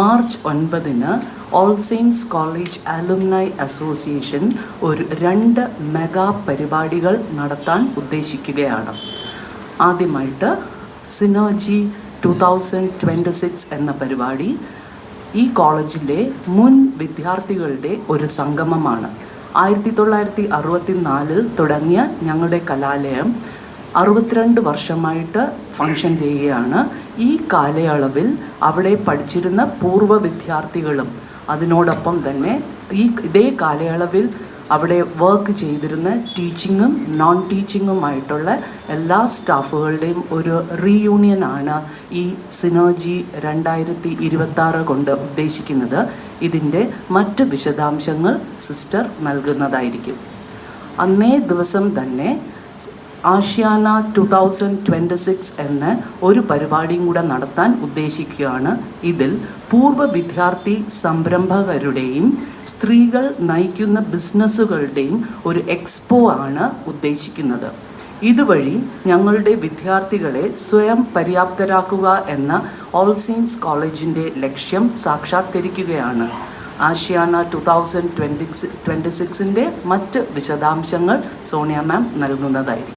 March 9-ന് All Saints College alumni association ഒരു 2 mega പരിപാടികൾ നടത്താൻ ഉദ്ദേശിക്കുകയാണ്. ആദ്യമായിട്ട് സിനർജി 2026 എന്ന പരിപാടി ഈ കോളേജിലെ മുൻ വിദ്യാർത്ഥികളുടെ ഒരു സംഗമമാണ്. 1964 തുടങ്ങിയ ഞങ്ങളുടെ കലാലയം 62 വർഷമായിട്ട് ഫങ്ഷൻ ചെയ്യുകയാണ്. ഈ കാലയളവിൽ അവിടെ പഠിച്ചിരുന്ന പൂർവ്വ വിദ്യാർത്ഥികളും അതിനോടൊപ്പം തന്നെ ഇതേ കാലയളവിൽ അവിടെ വർക്ക് ചെയ്തിരുന്ന ടീച്ചിങ്ങും നോൺ ടീച്ചിങ്ങുമായിട്ടുള്ള എല്ലാ സ്റ്റാഫുകളുടെയും ഒരു റീയൂണിയനാണ് ഈ സിനർജി 2026 കൊണ്ട് ഉദ്ദേശിക്കുന്നത്. ഇതിൻ്റെ മറ്റ് വിശദാംശങ്ങൾ സിസ്റ്റർ നൽകുന്നതായിരിക്കും. അന്നേ ദിവസം തന്നെ ആഷ്യാന 2026 എന്ന ഒരു പരിപാടിയും കൂടെ നടത്താൻ ഉദ്ദേശിക്കുകയാണ്. ഇതിൽ പൂർവ്വ വിദ്യാർത്ഥി സംരംഭകരുടെയും സ്ത്രീകൾ നയിക്കുന്ന ബിസിനസ്സുകളുടെയും ഒരു എക്സ്പോ ആണ് ഉദ്ദേശിക്കുന്നത്. ഇതുവഴി ഞങ്ങളുടെ വിദ്യാർത്ഥികളെ സ്വയം പര്യാപ്തരാക്കുക എന്ന ഓൾ സെയിൻറ്റ്സ് കോളേജിൻ്റെ ലക്ഷ്യം സാക്ഷാത്കരിക്കുകയാണ്. ആഷ്യാന 2026 മറ്റ് വിശദാംശങ്ങൾ സോണിയ മാം നൽകുന്നതായിരിക്കും.